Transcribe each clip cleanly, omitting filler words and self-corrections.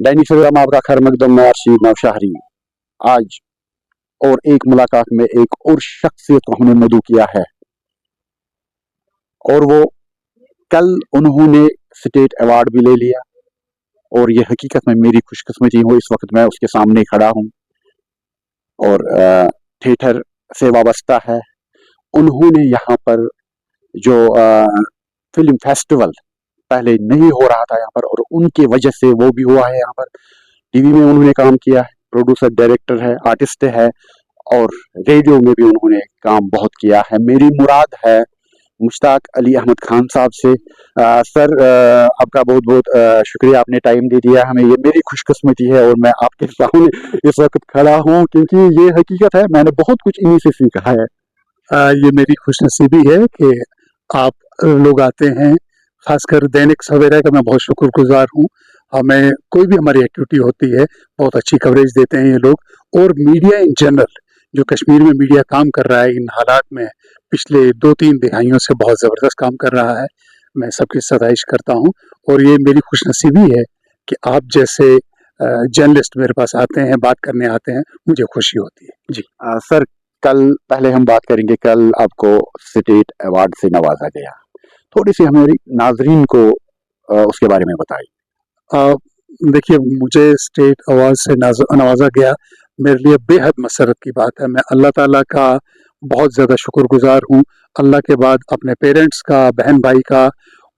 दैनिक सवेरा में आपका खैर मकदम। मैं अर्शीद नौशहरी। आज और एक मुलाकात में एक और शख्सियत को हमने मदऊ किया है, और वो कल उन्होंने स्टेट अवार्ड भी ले लिया, और ये हकीकत में मेरी खुशकिस्मती हो, इस वक्त मैं उसके सामने खड़ा हूँ और थिएटर से वाबस्ता है। उन्होंने यहाँ पर जो फिल्म फेस्टिवल पहले नहीं हो रहा था यहाँ पर, और उनकी वजह से वो भी हुआ है। यहाँ पर टीवी में उन्होंने काम किया है, प्रोड्यूसर, डायरेक्टर है, आर्टिस्ट है, और रेडियो में भी उन्होंने काम बहुत किया है। मेरी मुराद है मुश्ताक अली अहमद खान साहब से। सर, आपका बहुत बहुत शुक्रिया, आपने टाइम दे दिया हमें। ये मेरी खुशकिस्मती है और मैं आपके सामने इस वक्त खड़ा हूँ, क्योंकि ये हकीकत है, मैंने बहुत कुछ इन्हीं से सीखा है। ये मेरी खुशनसीबी है कि आप लोग आते हैं, खासकर दैनिक सवेरा का मैं बहुत शुक्रगुजार हूँ। हमें कोई भी हमारी एक्टिविटी होती है, बहुत अच्छी कवरेज देते हैं ये लोग। और मीडिया इन जनरल, जो कश्मीर में मीडिया काम कर रहा है इन हालात में, पिछले 2-3 दिहाइयों से बहुत ज़बरदस्त काम कर रहा है। मैं सबकी सताइश करता हूँ, और ये मेरी खुशनसीबी है कि आप जैसे जर्नलिस्ट मेरे पास आते हैं, बात करने आते हैं, मुझे खुशी होती है जी। सर, कल पहले हम बात करेंगे, कल आपको स्टेट अवार्ड से नवाजा गया। थोड़ी सी हमारी नाजरीन को उसके बारे में बताइए। देखिए, मुझे स्टेट अवार्ड से नवाजा गया, मेरे लिए बेहद मसरत की बात है। मैं अल्लाह ताला का बहुत ज़्यादा शुक्रगुजार हूँ। अल्लाह के बाद अपने पेरेंट्स का, बहन भाई का,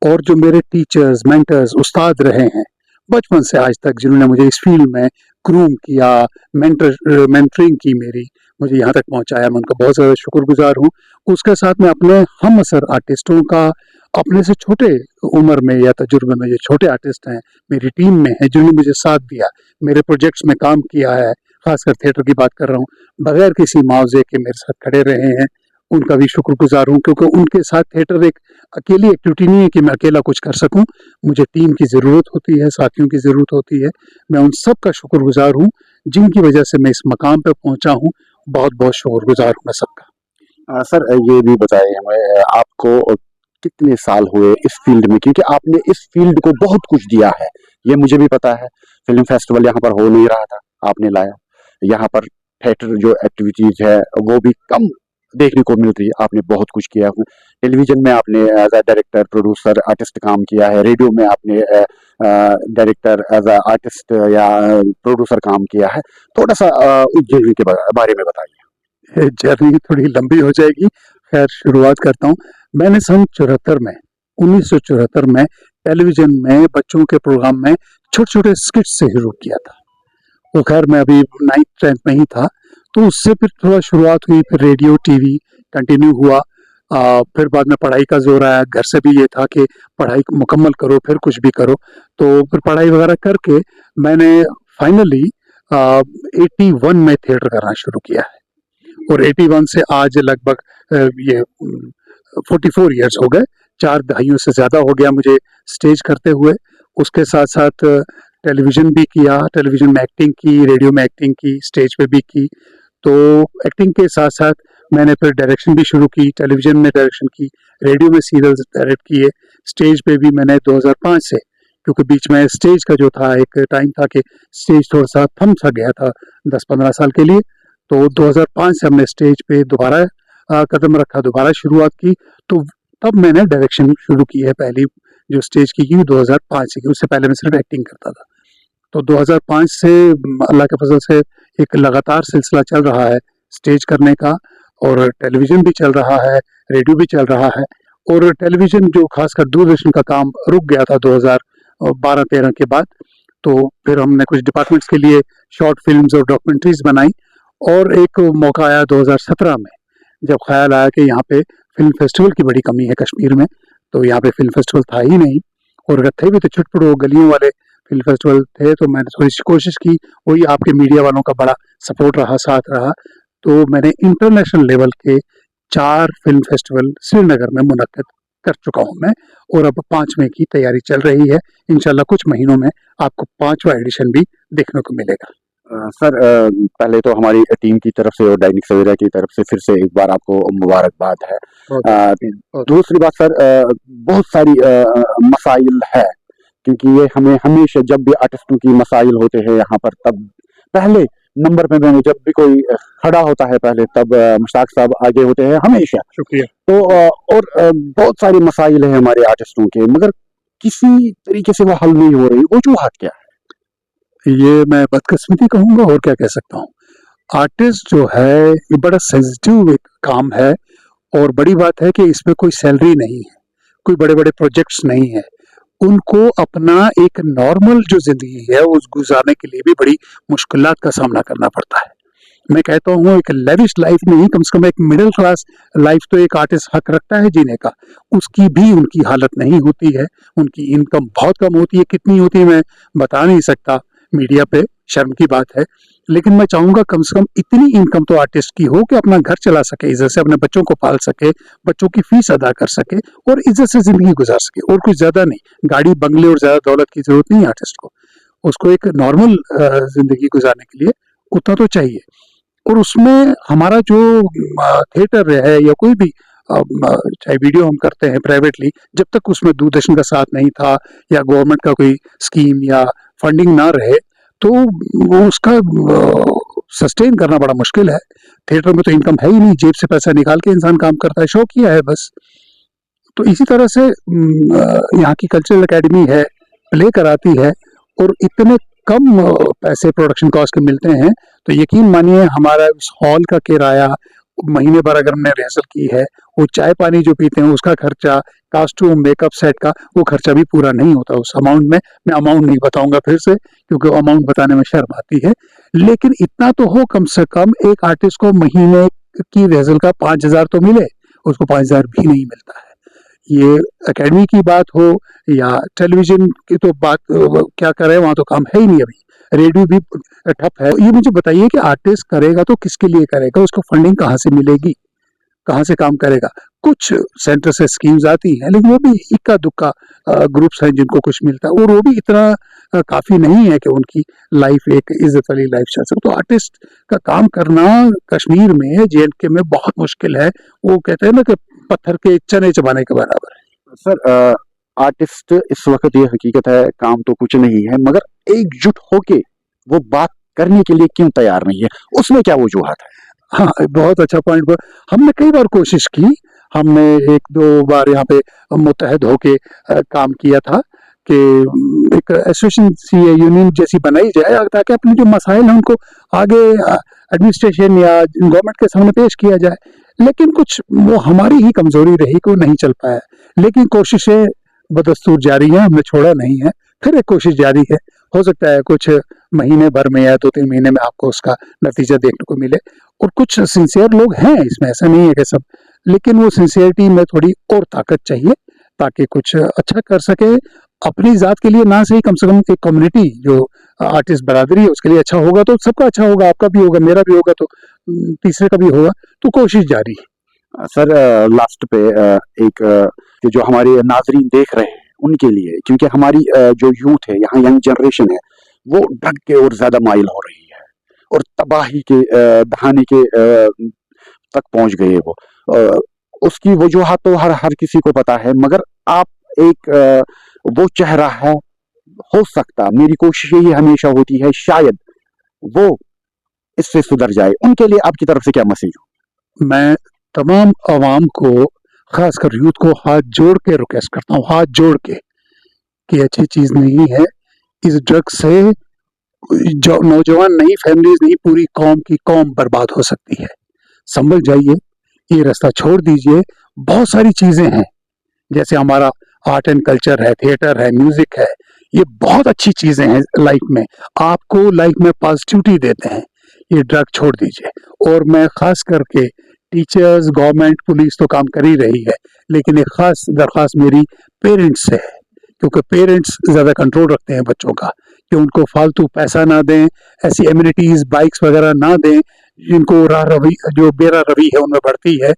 और जो मेरे टीचर्स, मेंटर्स, उस्ताद रहे हैं बचपन से आज तक, जिन्होंने मुझे इस फील्ड में ग्रूम किया, मेंटरिंग की मेरी, मुझे यहाँ तक पहुँचाया, मैं उनका बहुत ज़्यादा शुक्रगुजार हूँ। उसके साथ में अपने हम असर आर्टिस्टों का, अपने से छोटे उम्र में या तजुर्बे में जो छोटे आर्टिस्ट हैं मेरी टीम में हैं, जिन्होंने मुझे साथ दिया, मेरे प्रोजेक्ट्स में काम किया है, खासकर थिएटर की बात कर रहा हूँ, बगैर किसी मुआवजे के मेरे साथ खड़े रहे हैं, उनका भी शुक्रगुजार हूँ। क्योंकि उनके साथ थिएटर एक अकेली एक्टिविटी नहीं है कि मैं अकेला कुछ कर सकूँ, मुझे टीम की ज़रूरत होती है, साथियों की ज़रूरत होती है। मैं उन सब का शुक्रगुजार हूँ जिनकी वजह से मैं इस मकाम पर पहुँचा हूँ। बहुत बहुत शुक्रगुजार हूँ मैं सबका। सर, ये भी बताइए हमें, आपको कितने साल हुए इस फील्ड में, क्योंकि आपने इस फील्ड को बहुत कुछ दिया है, ये मुझे भी पता है। फिल्म फेस्टिवल यहाँ पर हो नहीं रहा था, आपने लाया। यहाँ पर थिएटर जो एक्टिविटीज है वो भी कम देखने को मिल रही है, आपने बहुत कुछ किया है। टेलीविजन में आपने as a director, producer, artist काम किया है। रेडियो में आपने डायरेक्टर, एज अ आर्टिस्ट या प्रोड्यूसर काम किया है। थोड़ा सा उस जर्नी के बारे में बताइए। जर्नी थोड़ी लंबी हो जाएगी, खैर शुरुआत करता हूँ। मैंने सन 74 में, 1974 में टेलीविजन में बच्चों के प्रोग्राम में छोटे छोटे स्किट्स से शुरू किया था। वो खैर मैं अभी 9th-10th में ही था, तो उससे फिर थोड़ा शुरुआत हुई, फिर रेडियो, टीवी कंटिन्यू हुआ। फिर बाद में पढ़ाई का जोर आया, घर से भी ये था कि पढ़ाई मुकम्मल करो फिर कुछ भी करो। तो फिर पढ़ाई वगैरह करके मैंने फाइनली 81 में थिएटर करना शुरू किया है, और 81 से आज लगभग ये 44 इयर्स हो गए, 4 दहाइयों से ज़्यादा हो गया मुझे स्टेज करते हुए। उसके साथ साथ टेलीविज़न भी किया, टेलीविज़न में एक्टिंग की, रेडियो में एक्टिंग की, स्टेज पे भी की। तो एक्टिंग के साथ साथ मैंने फिर डायरेक्शन भी शुरू की, टेलीविज़न में डायरेक्शन की, रेडियो में सीरियल्स डायरेक्ट किए, स्टेज पे भी मैंने 2005 से, क्योंकि बीच में स्टेज का जो था एक टाइम था कि स्टेज थोड़ा सा थम सा गया था 10-15 साल के लिए, तो 2005 से हमने स्टेज पे दोबारा कदम रखा, दोबारा शुरुआत की। तो तब मैंने डायरेक्शन शुरू की है, पहली जो स्टेज की 2005 से की, उससे पहले मैं सिर्फ एक्टिंग करता था। तो 2005 से अल्लाह के फजल से एक लगातार सिलसिला चल रहा है स्टेज करने का, और टेलीविज़न भी चल रहा है, रेडियो भी चल रहा है। और टेलीविज़न जो खासकर दूरदर्शन का काम रुक गया था 2012-13 के बाद, तो फिर हमने कुछ डिपार्टमेंट्स के लिए शॉर्ट फिल्म्स और डॉक्यूमेंट्रीज बनाई। और एक मौका आया 2017 में, जब ख्याल आया कि यहाँ पे फिल्म फेस्टिवल की बड़ी कमी है कश्मीर में, तो यहाँ पे फिल्म फेस्टिवल था ही नहीं, और अगर थे भी तो छुटपुट गलियों वाले फिल्म फेस्टिवल थे। तो मैंने थोड़ी सी कोशिश की, वही आपके मीडिया वालों का बड़ा सपोर्ट रहा, साथ रहा। तो मैंने इंटरनेशनल लेवल के 4 फिल्म फेस्टिवल श्रीनगर में मुनक्किद कर चुका हूँ मैं, और अब 5वें की तैयारी चल रही है। इंशाल्लाह कुछ महीनों में आपको 5वां एडिशन भी देखने को मिलेगा। सर, पहले तो हमारी टीम की तरफ से और दैनिक सवेरा की तरफ से फिर से एक बार आपको मुबारकबाद है। दूसरी बात सर, बहुत सारी मसाइल है क्योंकि ये हमें हमेशा जब भी आर्टिस्टों की मसाइल होते हैं यहाँ पर, तब पहले नंबर पे मैंने जब भी कोई खड़ा होता है पहले, तब मुश्ताक साहब आगे होते हैं हमेशा। शुक्रिया। तो और बहुत सारे मसाइल हैं हमारे आर्टिस्टों के, मगर किसी तरीके से वो हल नहीं हो रही। वजूहत क्या है? ये मैं बदकिस्मती कहूंगा और क्या कह सकता हूँ। आर्टिस्ट जो है ये बड़ा सेंसिटिव एक काम है, और बड़ी बात है कि इसमें कोई सैलरी नहीं है, कोई बड़े बड़े प्रोजेक्ट्स नहीं है। उनको अपना एक नॉर्मल जो जिंदगी है उस गुजारने के लिए भी बड़ी मुश्किलात का सामना करना पड़ता है। मैं कहता हूँ एक लेविश लाइफ नहीं, कम से कम एक मिडिल क्लास लाइफ तो एक आर्टिस्ट हक रखता है जीने का, उसकी भी उनकी हालत नहीं होती है। उनकी इनकम बहुत कम होती है, कितनी होती है मैं बता नहीं सकता, मीडिया पे शर्म की बात है। लेकिन मैं चाहूंगा कम से कम इतनी इनकम तो आर्टिस्ट की हो कि अपना घर चला सके, इज्जत से अपने बच्चों को पाल सके, बच्चों की फीस अदा कर सके और इज्जत से जिंदगी गुजार सके। और कुछ ज्यादा नहीं, गाड़ी बंगले और ज्यादा दौलत की जरूरत नहीं है आर्टिस्ट को। उसको एक नॉर्मल जिंदगी गुजारने के लिए उतना तो चाहिए। और उसमें हमारा जो थिएटर है या कोई भी चाहे वीडियो हम करते हैं प्राइवेटली, जब तक उसमें दूरदर्शन का साथ नहीं था या गवर्नमेंट का कोई स्कीम या फंडिंग ना रहे, तो वो उसका सस्टेन करना बड़ा मुश्किल है। थिएटर में तो इनकम है ही नहीं, जेब से पैसा निकाल के इंसान काम करता है, शौकिया है बस। तो इसी तरह से यहाँ की कल्चरल एकेडमी है, प्ले कराती है और इतने कम पैसे प्रोडक्शन कॉस्ट के मिलते हैं, तो यकीन मानिए हमारा उस हॉल का किराया, महीने भर अगर हमने रिहर्सल की है, वो चाय पानी जो पीते हैं उसका खर्चा, कास्ट्यूम मेकअप सेट का वो खर्चा भी पूरा नहीं होता उस अमाउंट में। मैं अमाउंट नहीं बताऊंगा फिर से, क्योंकि अमाउंट बताने में शर्म आती है। लेकिन इतना तो हो कम से कम, एक आर्टिस्ट को महीने की रिहर्सल का 5,000 तो मिले, उसको 5,000 भी नहीं मिलता है। ये एकेडमी की बात हो या टेलीविजन की तो बात क्या करें, वहां तो काम है ही नहीं अभी, रेडियो भी ठप है। ये मुझे बताइए कि आर्टिस्ट करेगा तो किसके लिए करेगा, उसको फंडिंग कहाँ से मिलेगी, कहाँ से काम करेगा। कुछ सेंटर से स्कीम्स आती हैं, लेकिन वो भी इक्का दुक्का ग्रुप्स हैं जिनको कुछ मिलता है, और वो भी इतना काफी नहीं है कि उनकी लाइफ एक इज्जत वाली लाइफ चल सके। तो आर्टिस्ट का काम करना कश्मीर में, JNK में बहुत मुश्किल है। वो कहते हैं ना कि पत्थर के चने चबाने के बराबर है। सर, आर्टिस्ट इस वक्त, ये हकीकत है, काम तो कुछ नहीं है, मगर एकजुट होके वो बात करने के लिए क्यों तैयार नहीं है? उसमें क्या वजूहत है? हाँ, बहुत अच्छा पॉइंट। हमने कई बार कोशिश की, हमने 1-2 बार यहाँ पे मुत्तहद होके काम किया था कि एक एसोसिएशन सी यूनियन जैसी बनाई जाए, ताकि अपने जो मसाइल हैं उनको आगे एडमिनिस्ट्रेशन या गवर्नमेंट के सामने पेश किया जाए। लेकिन कुछ वो हमारी ही कमजोरी रही कि वो नहीं चल पाया। लेकिन कोशिशें बदस्तूर जारी हैं, हमने छोड़ा नहीं है, फिर एक कोशिश जारी है। हो सकता है कुछ महीने भर में या 2-3 महीने में आपको उसका नतीजा देखने को मिले। और कुछ सिंसियर लोग हैं इसमें, ऐसा नहीं है कि सब, लेकिन वो सिंसियरिटी में थोड़ी और ताकत चाहिए ताकि कुछ अच्छा कर सके अपनी जात के लिए, ना सही कम से कम एक कम्युनिटी जो आर्टिस्ट बरादरी है उसके लिए अच्छा होगा तो सबका अच्छा होगा, आपका भी होगा, मेरा भी होगा, तो तीसरे का भी होगा। तो कोशिश जारी है। सर, लास्ट पे एक कि जो हमारे नाजरीन देख रहे हैं उनके लिए, क्योंकि हमारी जो यूथ है यहाँ, यंग जनरेशन है, वो ड्रग के ओर ज्यादा माइल हो रही है और तबाही के दहाने के तक पहुंच गए वो। उसकी वजूहत तो हर किसी को पता है, मगर आप एक वो चेहरा है, हो सकता, मेरी कोशिश यही हमेशा होती है, शायद वो इससे सुधर जाए। उनके लिए आपकी तरफ से क्या मैसेज हो? मैं तमाम आवाम को, खासकर यूथ को हाथ जोड़ के रिक्वेस्ट करता हूँ, हाथ जोड़ के, कि अच्छी चीज नहीं है। इस ड्रग से जो नौजवान नहीं, फैमिलीज नहीं, पूरी कौम की कौम बर्बाद हो सकती है। संभल जाइए, ये रास्ता छोड़ दीजिए। बहुत सारी चीजें हैं, जैसे हमारा आर्ट एंड कल्चर है, थिएटर है, म्यूजिक है, ये बहुत अच्छी चीजें हैं लाइफ में, आपको लाइफ में पॉजिटिविटी देते हैं। ये ड्रग छोड़ दीजिए। और मैं खास करके टीचर्स, गवर्नमेंट, पुलिस तो काम कर ही रही है, लेकिन एक खास दरख्वास्त मेरी पेरेंट्स से है, क्योंकि पेरेंट्स ज्यादा कंट्रोल रखते हैं बच्चों का, कि उनको फालतू पैसा ना दें, ऐसी एमिनिटीज बाइक्स वगैरह ना दें जिनको राह रवि, जो बेरा रवि है उनमें बढ़ती है।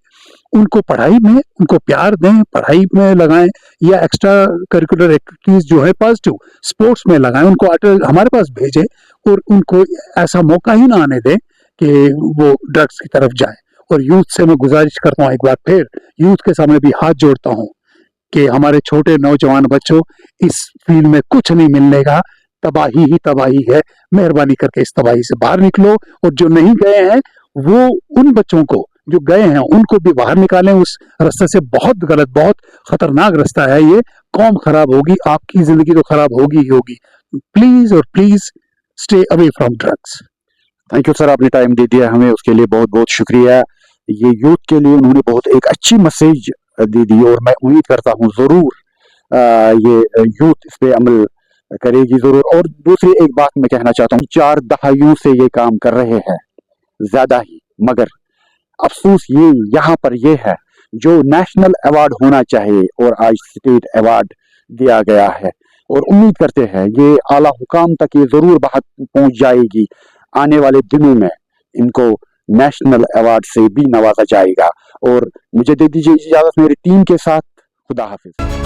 उनको पढ़ाई में, उनको प्यार दें, पढ़ाई में लगाएं, या एक्स्ट्रा करिकुलर एक्टिविटीज जो है पॉजिटिव स्पोर्ट्स में लगाएं, उनको हमारे पास भेजें और उनको ऐसा मौका ही ना आने दें कि वो ड्रग्स की तरफ जाए। और यूथ से मैं गुजारिश करता हूँ, एक बार फिर यूथ के सामने भी हाथ जोड़ता हूँ कि हमारे छोटे नौजवान बच्चों, इस फील्ड में कुछ नहीं मिलने का, तबाही ही तबाही है। मेहरबानी करके इस तबाही से बाहर निकलो, और जो नहीं गए हैं वो उन बच्चों को जो गए हैं उनको भी बाहर निकालें उस रास्ते से। बहुत गलत, बहुत खतरनाक रास्ता है ये। कौम खराब होगी, आपकी जिंदगी तो खराब होगी ही होगी। प्लीज और please stay away from drugs. Thank you sir, आपने टाइम दे दिया हमें, उसके लिए बहुत बहुत शुक्रिया। ये यूथ के लिए उन्होंने बहुत एक अच्छी मैसेज दे दी, और मैं उम्मीद करता हूँ जरूर ये यूथ इस पे अमल करेगी जरूर। और दूसरी एक बात मैं कहना चाहता हूँ, 4 दहाइयों से ये काम कर रहे हैं, ज्यादा ही, मगर अफसोस ये यहाँ पर ये है, जो नेशनल अवार्ड होना चाहिए और आज स्टेट अवार्ड दिया गया है, और उम्मीद करते हैं ये आला हुकाम तक ये जरूर बात पहुंच जाएगी। आने वाले दिनों में इनको नेशनल अवार्ड से भी नवाजा जाएगा। और मुझे दे दीजिए इजाजत मेरी टीम के साथ। खुदा हाफिज।